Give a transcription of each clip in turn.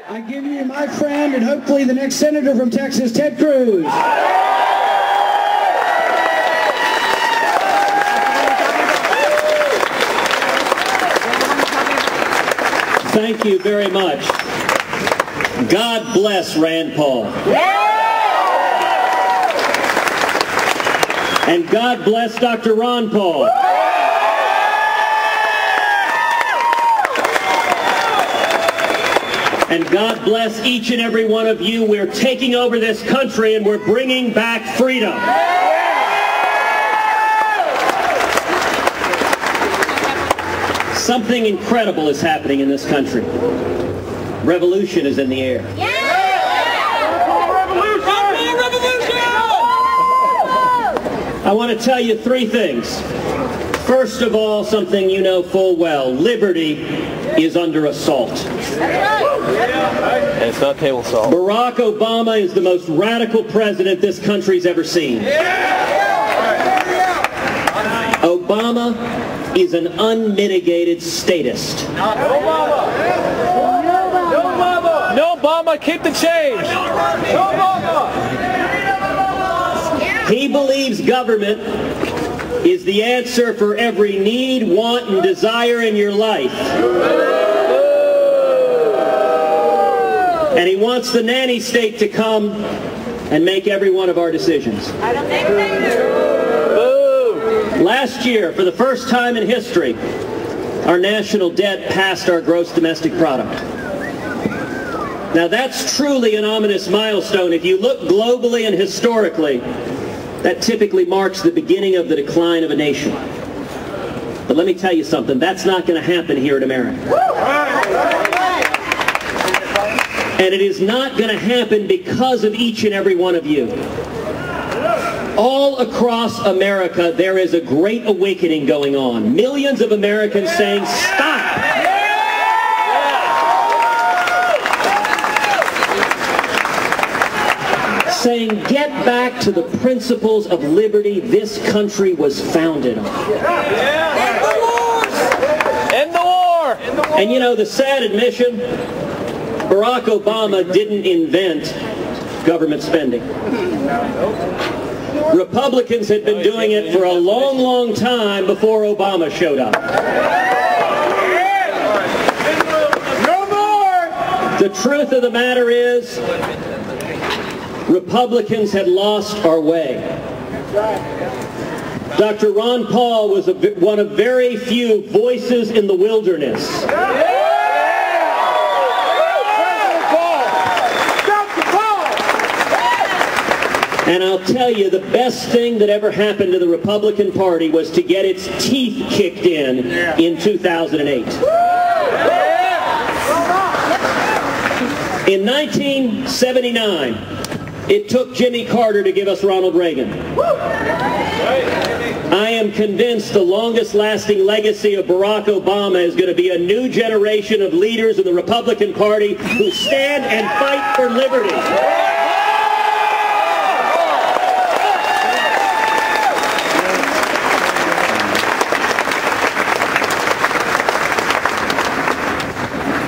I give you my friend and hopefully the next senator from Texas, Ted Cruz. Thank you very much. God bless Rand Paul. And God bless Dr. Ron Paul. And God bless each and every one of you. We're taking over this country and we're bringing back freedom. Something incredible is happening in this country. Revolution is in the air. I want to tell you three things. First of all, something you know full well. Liberty is under assault. It's not table salt. Barack Obama is the most radical president this country's ever seen. Obama is an unmitigated statist. No Obama, keep the change. No Obama. He believes government is the answer for every need, want, and desire in your life. And he wants the nanny state to come and make every one of our decisions. I don't think they do. Last year, for the first time in history, our national debt passed our gross domestic product. Now that's truly an ominous milestone. If you look globally and historically, that typically marks the beginning of the decline of a nation. But let me tell you something, that's not going to happen here in America. And it is not going to happen because of each and every one of you. All across America, there is a great awakening going on. Millions of Americans saying, stop! Saying, get back to the principles of liberty this country was founded on. End the war! And you know, the sad admission, Barack Obama didn't invent government spending. Republicans had been doing it for a long, long time before Obama showed up. No more! The truth of the matter is, Republicans had lost our way. Dr. Ron Paul was one of very few voices in the wilderness. And I'll tell you, the best thing that ever happened to the Republican Party was to get its teeth kicked in 2008. In 1979, it took Jimmy Carter to give us Ronald Reagan. I am convinced the longest-lasting legacy of Barack Obama is going to be a new generation of leaders in the Republican Party who stand and fight for liberty.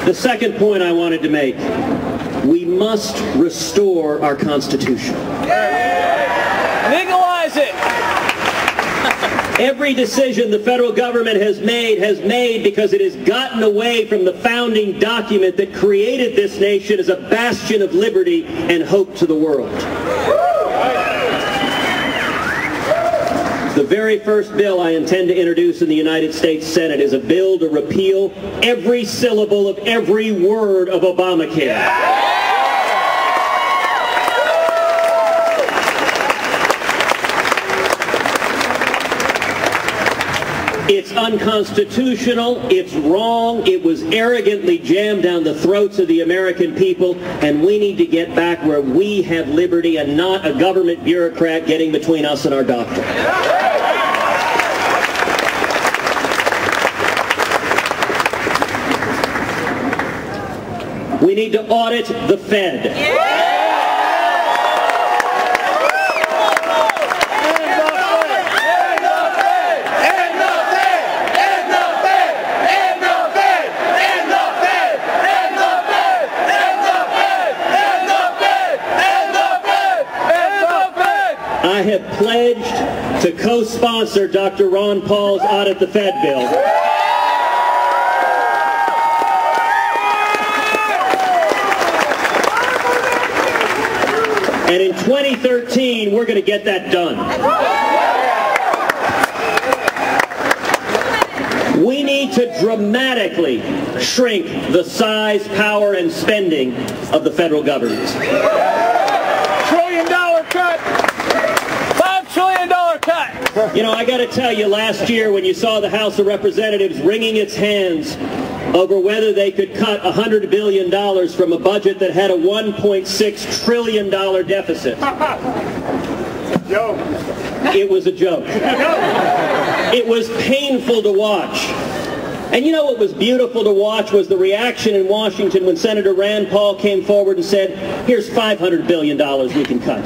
The second point I wanted to make, we must restore our Constitution. Legalize it! Every decision the federal government has made because it has gotten away from the founding document that created this nation as a bastion of liberty and hope to the world. The very first bill I intend to introduce in the United States Senate is a bill to repeal every syllable of every word of Obamacare. It's unconstitutional, it's wrong, it was arrogantly jammed down the throats of the American people, and we need to get back where we have liberty and not a government bureaucrat getting between us and our doctor. We need to audit the Fed. I have pledged to co-sponsor Dr. Ron Paul's Audit the Fed bill. And in 2013, we're going to get that done. We need to dramatically shrink the size, power, and spending of the federal government. $1 trillion cut. $5 trillion cut. You know, I got to tell you, last year when you saw the House of Representatives wringing its hands over whether they could cut $100 billion from a budget that had a $1.6 trillion deficit. Joke. It was a joke. It was painful to watch. And you know what was beautiful to watch was the reaction in Washington when Senator Rand Paul came forward and said, here's $500 billion we can cut.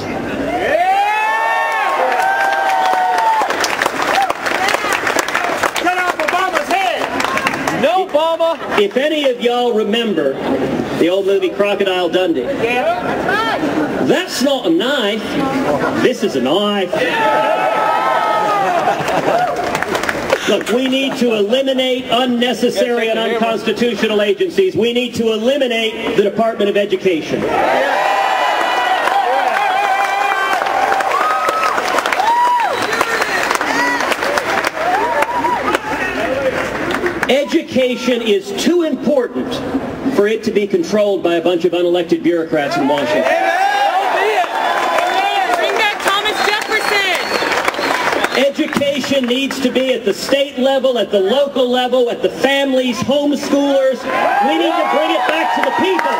No, Obama. If any of y'all remember the old movie Crocodile Dundee, that's not a knife. This is a knife. Look, we need to eliminate unnecessary and unconstitutional agencies. We need to eliminate the Department of Education. Education is too important for it to be controlled by a bunch of unelected bureaucrats in Washington. Bring back Thomas Jefferson. Education needs to be at the state level, at the local level, at the families, homeschoolers. We need to bring it back to the people.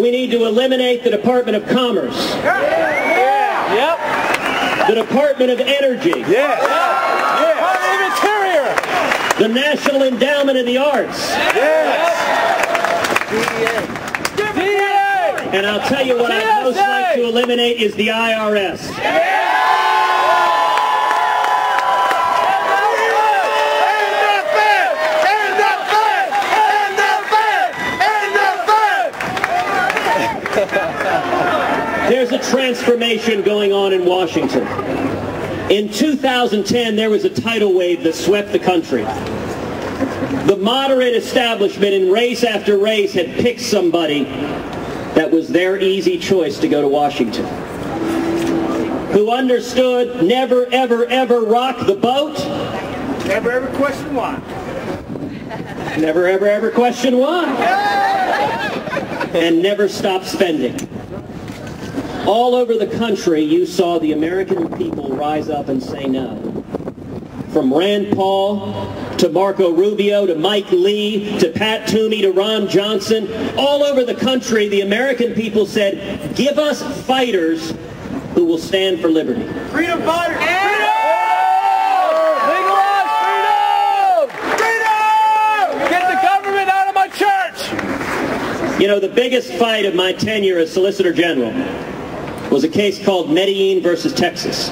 We need to eliminate the Department of Commerce. Yep. The Department of Energy. Yes. Department of Interior. The National Endowment of the Arts. Yes. DA. And I'll tell you what I'd most like to eliminate is the IRS. There's a transformation going on in Washington. In 2010, there was a tidal wave that swept the country. The moderate establishment in race after race had picked somebody that was their easy choice to go to Washington, who understood never, ever, ever rock the boat. Never ever question why. Never, ever, ever question why. And never stop spending. All over the country, you saw the American people rise up and say no. From Rand Paul to Marco Rubio to Mike Lee to Pat Toomey to Ron Johnson, all over the country, the American people said, give us fighters who will stand for liberty. Freedom fighters! Freedom! Legalize freedom! Freedom! Get the government out of my church! You know, the biggest fight of my tenure as Solicitor General was a case called Medellin versus Texas.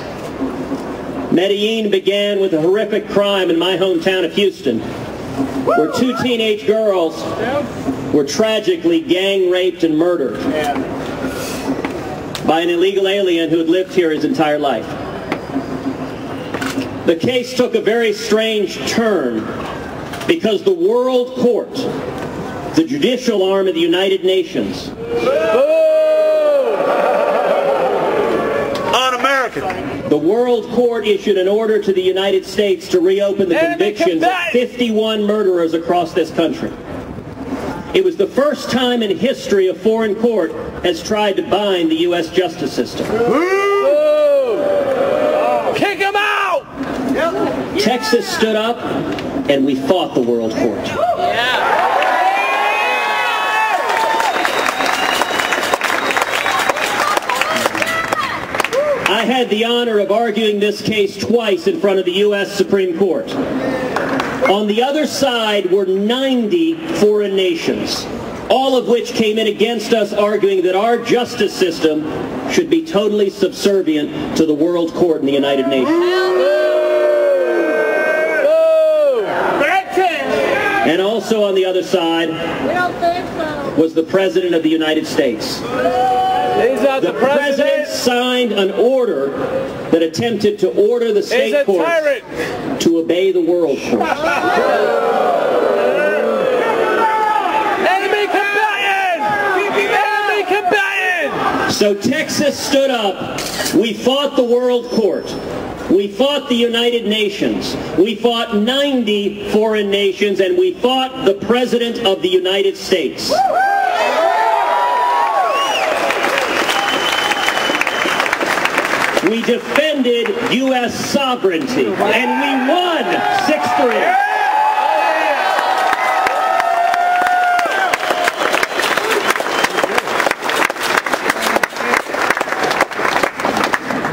Medellin began with a horrific crime in my hometown of Houston, where 2 teenage girls were tragically gang raped and murdered by an illegal alien who had lived here his entire life. The case took a very strange turn because the World Court, the judicial arm of the United Nations, the World Court issued an order to the United States to reopen the convictions of 51 murderers across this country. It was the first time in history a foreign court has tried to bind the U.S. justice system. Kick him out! Texas stood up, and we fought the World Court. I had the honor of arguing this case twice in front of the U.S. Supreme Court. On the other side were 90 foreign nations, all of which came in against us, arguing that our justice system should be totally subservient to the World Court in the United Nations. And also on the other side was the President of the United States. The President signed an order that attempted to order the state courts to obey the world court. Enemy combatant! Enemy combatant! So Texas stood up. We fought the world court. We fought the United Nations. We fought 90 foreign nations, and we fought the President of the United States. We defended U.S. sovereignty, and we won 6-3.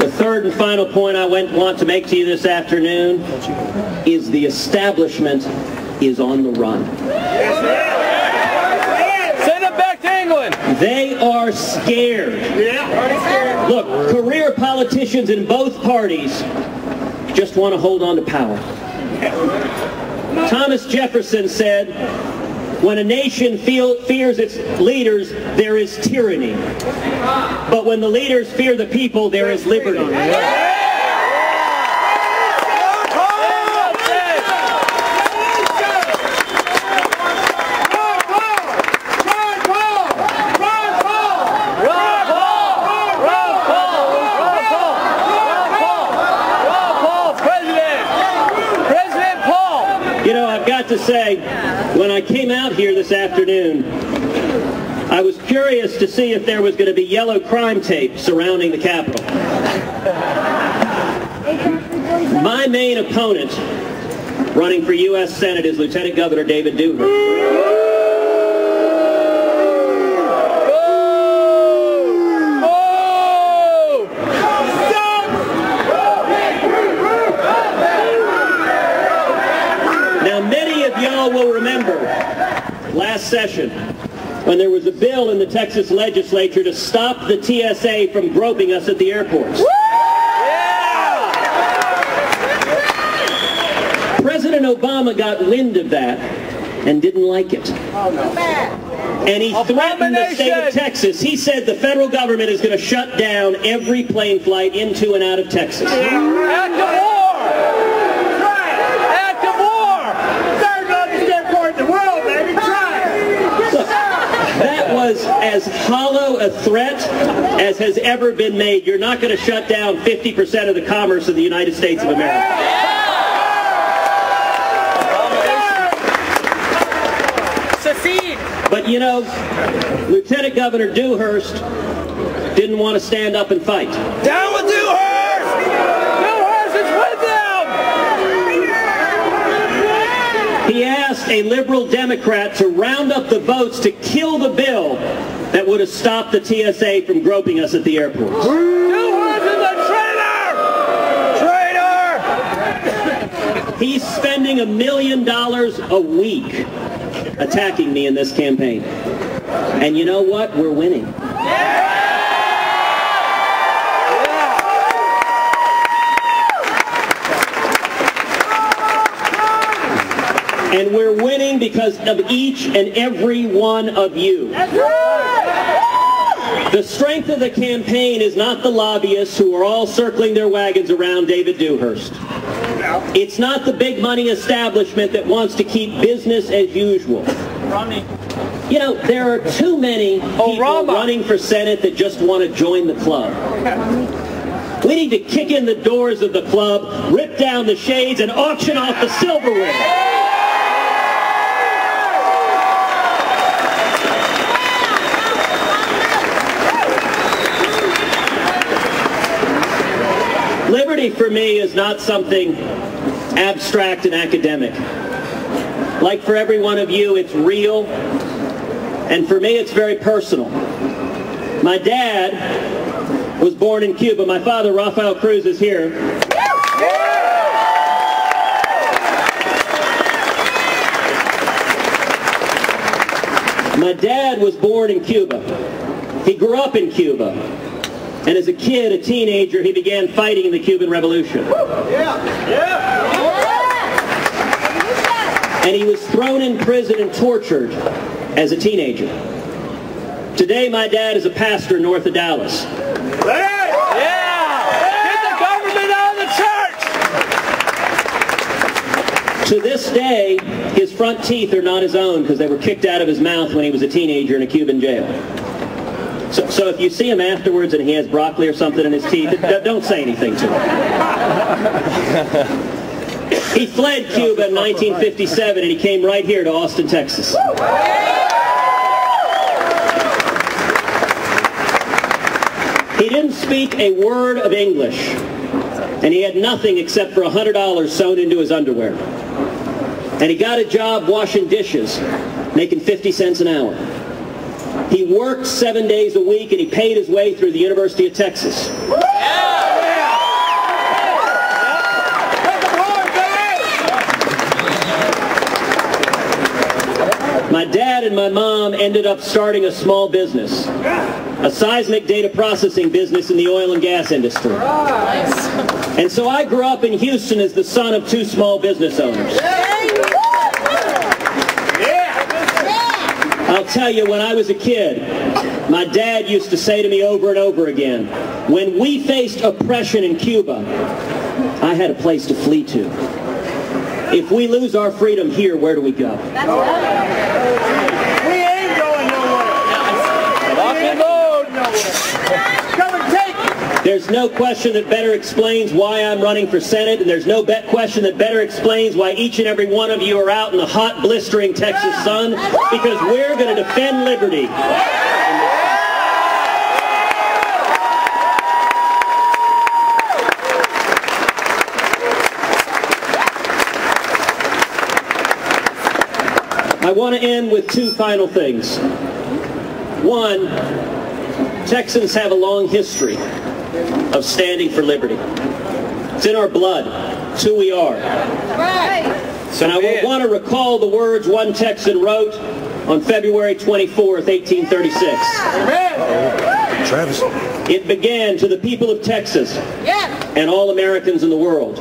The third and final point I want to make to you this afternoon is the establishment is on the run. Send them back to England. They are scared. Look, career politicians in both parties just want to hold on to power. Thomas Jefferson said, when a nation fears its leaders, there is tyranny. But when the leaders fear the people, there is liberty. To say, when I came out here this afternoon, I was curious to see if there was going to be yellow crime tape surrounding the Capitol. My main opponent running for U.S. Senate is Lieutenant Governor David Dewhurst. Will remember last session when there was a bill in the Texas legislature to stop the TSA from groping us at the airports. Yeah! President Obama got wind of that and didn't like it. And he threatened the state of Texas. He said the federal government is going to shut down every plane flight into and out of Texas. Act of war! Act of war! Third largest airport in the world, baby. Try it! Look, that was as hollow a threat as has ever been made. You're not going to shut down 50% of the commerce of the United States of America. But you know, Lieutenant Governor Dewhurst didn't want to stand up and fight. Down with Dewhurst! Dewhurst is with them! He asked a liberal Democrat to round up the votes to kill the bill that would have stopped the TSA from groping us at the airports. Dewhurst is a traitor! Traitor! He's spending $1 million a week attacking me in this campaign. And you know what? We're winning. And we're winning because of each and every one of you. The strength of the campaign is not the lobbyists who are all circling their wagons around David Dewhurst. It's not the big money establishment that wants to keep business as usual. You know, there are too many people running for Senate that just want to join the club. We need to kick in the doors of the club, rip down the shades, and auction off the silverware. Liberty for me is not something abstract and academic. Like for every one of you, it's real, and for me, it's very personal. My dad was born in Cuba. My father, Rafael Cruz, is here. My dad was born in Cuba. He grew up in Cuba. And as a kid, a teenager, he began fighting in the Cuban Revolution. and he was thrown in prison and tortured as a teenager. Today, my dad is a pastor north of Dallas. To this day, his front teeth are not his own because they were kicked out of his mouth when he was a teenager in a Cuban jail. So if you see him afterwards and he has broccoli or something in his teeth, don't say anything to him. He fled Cuba in 1957 and he came right here to Austin, Texas. He didn't speak a word of English, and he had nothing except for $100 sewn into his underwear. And he got a job washing dishes, making 50 cents an hour. He worked 7 days a week, and he paid his way through the University of Texas. My dad and my mom ended up starting a small business, a seismic data processing business in the oil and gas industry. And so I grew up in Houston as the son of two small business owners. I'll tell you, when I was a kid, my dad used to say to me over and over again, when we faced oppression in Cuba, I had a place to flee to. If we lose our freedom here, where do we go? That's right. We ain't going nowhere. Lock and load. Come and take it. There's no question that better explains why I'm running for Senate, and there's no question that better explains why each and every one of you are out in the hot, blistering Texas sun, because we're going to defend liberty. I want to end with two final things. One, Texans have a long history of standing for liberty. It's in our blood. It's who we are. And I want to recall the words one Texan wrote on February 24th, 1836. Travis. It began, to the people of Texas and all Americans in the world,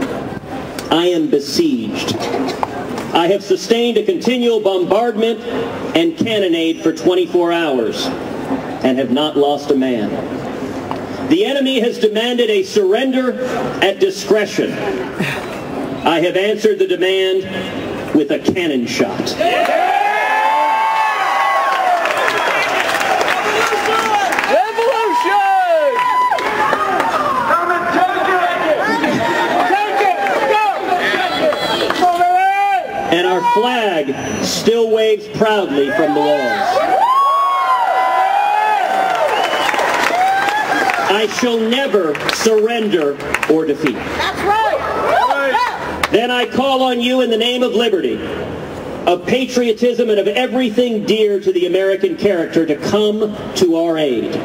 I am besieged. I have sustained a continual bombardment and cannonade for 24 hours and have not lost a man. The enemy has demanded a surrender at discretion. I have answered the demand with a cannon shot. And our flag still waves proudly from the walls. I shall never surrender or defeat. That's right. Then I call on you in the name of liberty, of patriotism, and of everything dear to the American character to come to our aid.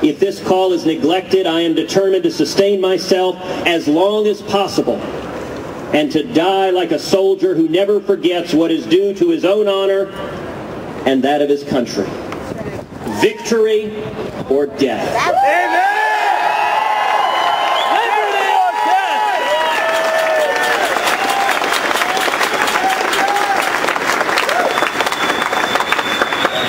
If this call is neglected, I am determined to sustain myself as long as possible, and to die like a soldier who never forgets what is due to his own honor and that of his country. Victory or death. Amen. Liberty or death.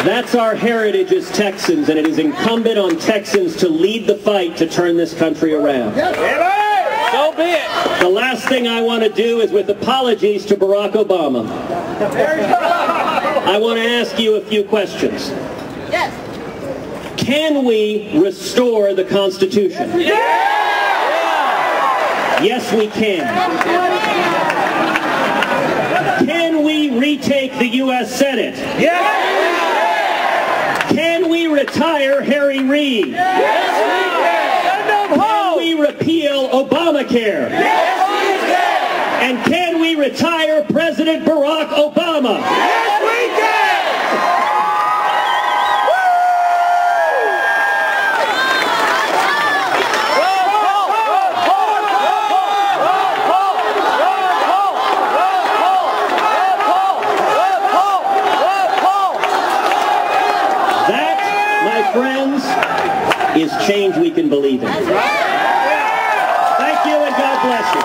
That's our heritage as Texans, and it is incumbent on Texans to lead the fight to turn this country around. So be it. The last thing I want to do is, with apologies to Barack Obama, I want to ask you a few questions. Yes. Can we restore the Constitution? Yes, we can. Can we retake the U.S. Senate? Can we retire Harry Reid? Can we repeal Obamacare? And can we retire President Barack Obama? That, my friends, is change we can believe in. Thank you, and God bless you.